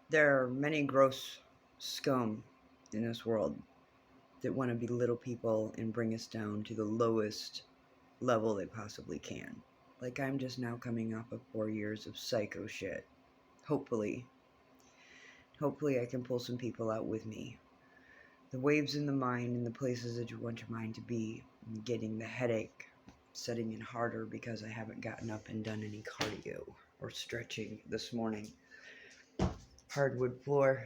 There are many gross scum in this world that want to belittle people and bring us down to the lowest level they possibly can. Like I'm just now coming off of 4 years of psycho shit. Hopefully. Hopefully I can pull some people out with me. The waves in the mind and the places that you want your mind to be. Getting the headache setting in harder because I haven't gotten up and done any cardio or stretching this morning. Hardwood floor.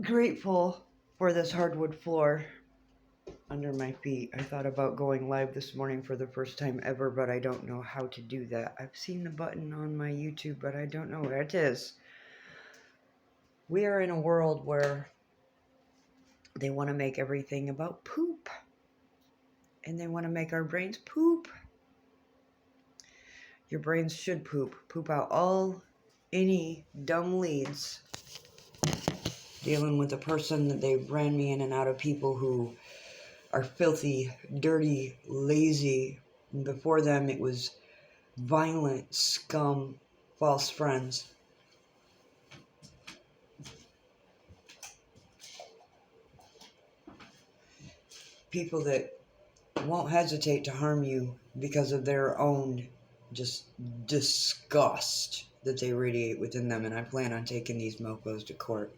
Grateful for this hardwood floor under my feet. I thought about going live this morning for the first time ever, but I don't know how to do that. I've seen the button on my YouTube, but I don't know where it is. We are in a world where they want to make everything about poop. And they want to make our brains poop. Your brains should poop. Poop out any dumb leads. Dealing with a person that they ran me in and out of people who are filthy, dirty, lazy. And before them, it was violent, scum, false friends. People that won't hesitate to harm you because of their own just disgust that they radiate within them. And I plan on taking these mofos to court.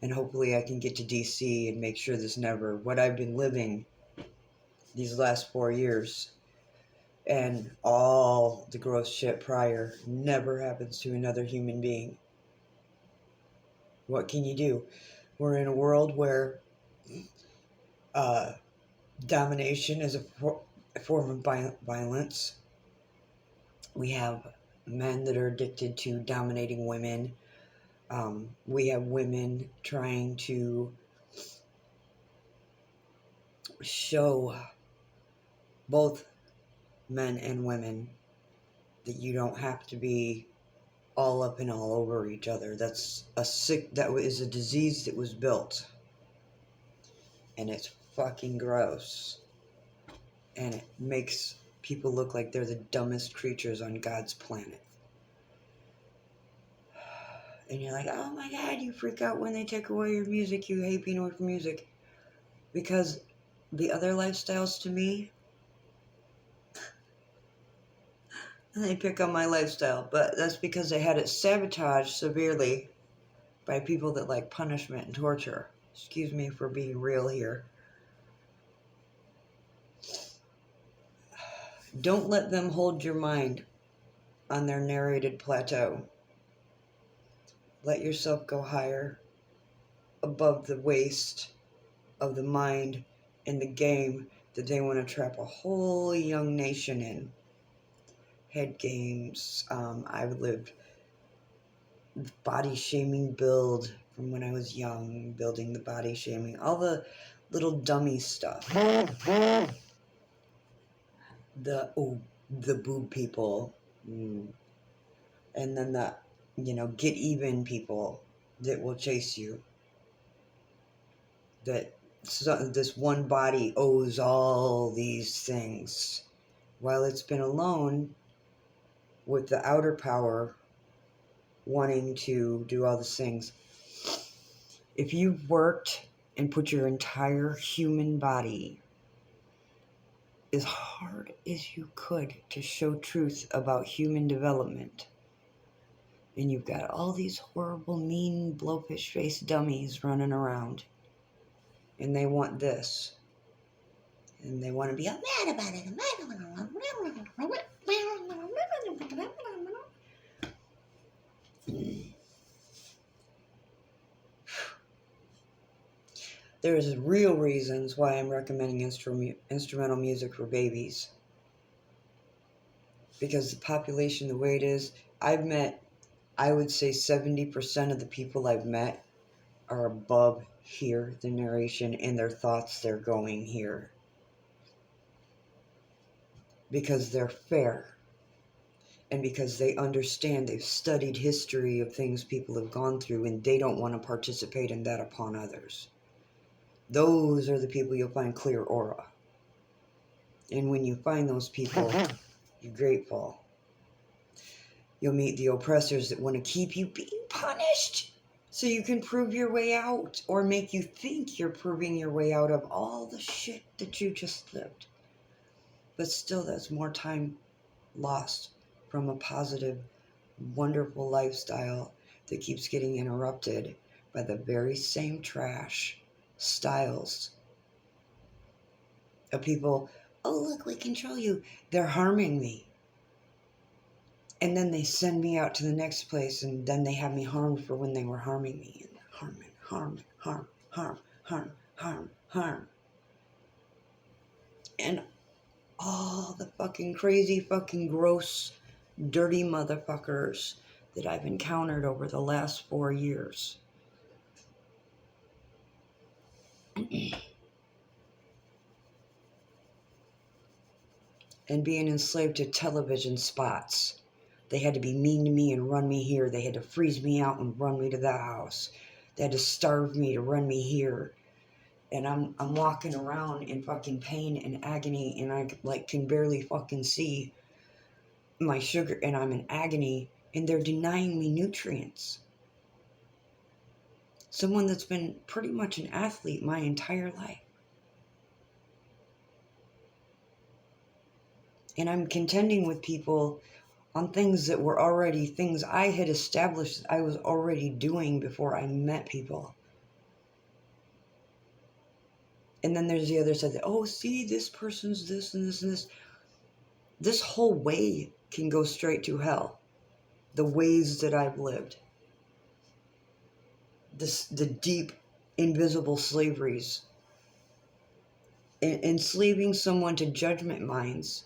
And hopefully I can get to DC and make sure this never, what I've been living these last 4 years and all the gross shit prior never happens to another human being. What can you do? We're in a world where domination is a form of violence. We have men that are addicted to dominating women. We have women trying to show both men and women that you don't have to be all up and all over each other. That is a disease that was built. And it's fucking gross. And it makes people look like they're the dumbest creatures on God's planet. And you're like, oh my God, you freak out when they take away your music. You hate being away from music. Because the other lifestyles to me, they pick on my lifestyle. But that's because they had it sabotaged severely by people that like punishment and torture. Excuse me for being real here. Don't let them hold your mind on their narrated plateau. Let yourself go higher, above the waist of the mind and the game that they want to trap a whole young nation in. Head games. I've lived body shaming build from when I was young, building the body shaming, all the little dummy stuff. The boob people. And then the, get even people that will chase you. That this one body owes all these things. While it's been alone with the outer power wanting to do all these things. If you've worked and put your entire human body as hard as you could to show truth about human development, and you've got all these horrible, mean, blowfish-faced dummies running around, and they want this, and they want to be all mad about it. There's real reasons why I'm recommending instrumental music for babies. Because the population, the way it is, I've met, I would say 70% of the people I've met are above here, the narration, and their thoughts, they're going here. Because they're fair. And because they understand, they've studied history of things people have gone through, and they don't want to participate in that upon others. Those are the people you'll find clear aura. And when you find those people, you're grateful. You'll meet the oppressors that want to keep you being punished so you can prove your way out, or make you think you're proving your way out of all the shit that you just lived. But still, that's more time lost from a positive, wonderful lifestyle that keeps getting interrupted by the very same trash styles of people. Oh, look, we control you. They're harming me. And then they send me out to the next place, and then they have me harmed for when they were harming me. And harm. And all the fucking crazy, fucking gross, dirty motherfuckers that I've encountered over the last 4 years. And being enslaved to television spots. They had to be mean to me and run me here. They had to freeze me out and run me to the house. They had to starve me to run me here. And I'm walking around in fucking pain and agony, and I can barely fucking see my sugar, and I'm in agony, and they're denying me nutrients. Someone that's been pretty much an athlete my entire life. And I'm contending with people on things that were already things I had established I was already doing before I met people. And then there's the other side that, oh, see, this person's this and this and this. This whole way can go straight to hell. The ways that I've lived. The deep, invisible slaveries. Enslaving someone to judgment minds.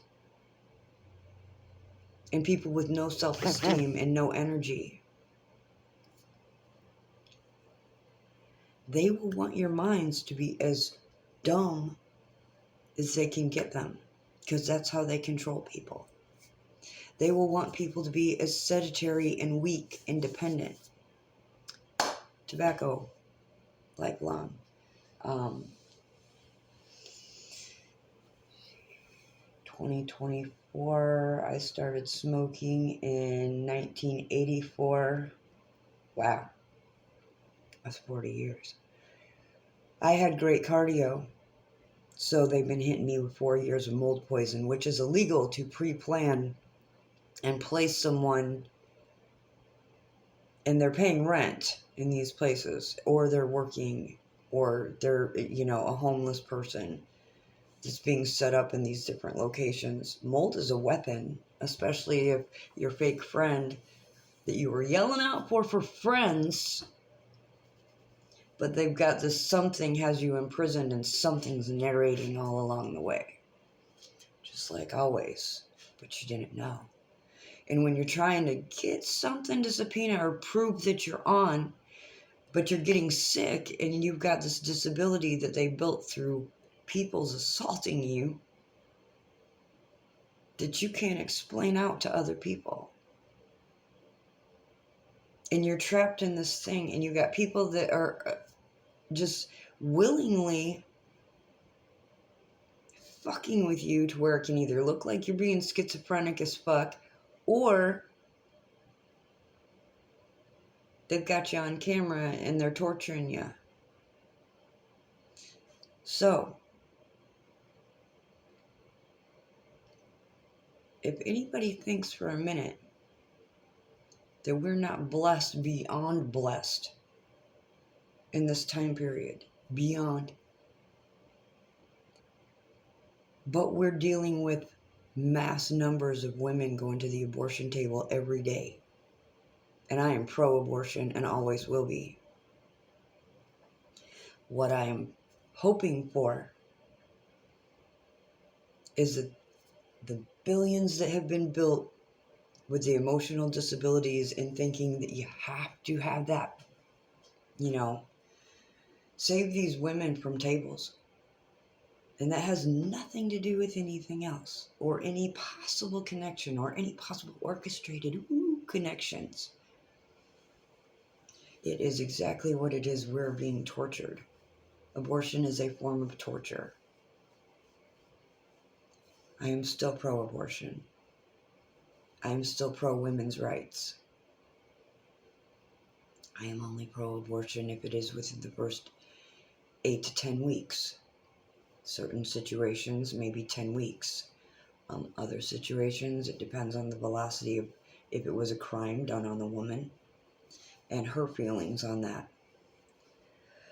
And people with no self-esteem and no energy. They will want your minds to be as dumb as they can get them, because that's how they control people. They will want people to be as sedentary and weak and dependent. Tobacco, lifelong. 2024, I started smoking in 1984. Wow, that's 40 years. I had great cardio. So they've been hitting me with 4 years of mold poison, which is illegal to pre-plan and place someone, and they're paying rent in these places, or they're working, or they're, a homeless person that's being set up in these different locations. Mold is a weapon, especially if your fake friend that you were yelling out for friends, but they've got this something has you imprisoned, and something's narrating all along the way. Just like always, but you didn't know. And when you're trying to get something to subpoena or prove that you're on, but you're getting sick and you've got this disability that they built through people's assaulting you that you can't explain out to other people. And you're trapped in this thing, and you got people that are just willingly fucking with you to where it can either look like you're being schizophrenic as fuck, or they've got you on camera and they're torturing you. So, if anybody thinks for a minute that we're not blessed beyond blessed in this time period, beyond, but we're dealing with mass numbers of women going to the abortion table every day. And I am pro-abortion and always will be. What I am hoping for is that the billions that have been built with the emotional disabilities and thinking that you have to have that, save these women from tables. And that has nothing to do with anything else, or any possible connection, or any possible orchestrated connections. It is exactly what it is. We're being tortured. Abortion is a form of torture. I am still pro-abortion. I'm still pro women's rights. I am only pro abortion if it is within the first 8 to 10 weeks. Certain situations, maybe 10 weeks. Other situations, it depends on the velocity of if it was a crime done on the woman and her feelings on that.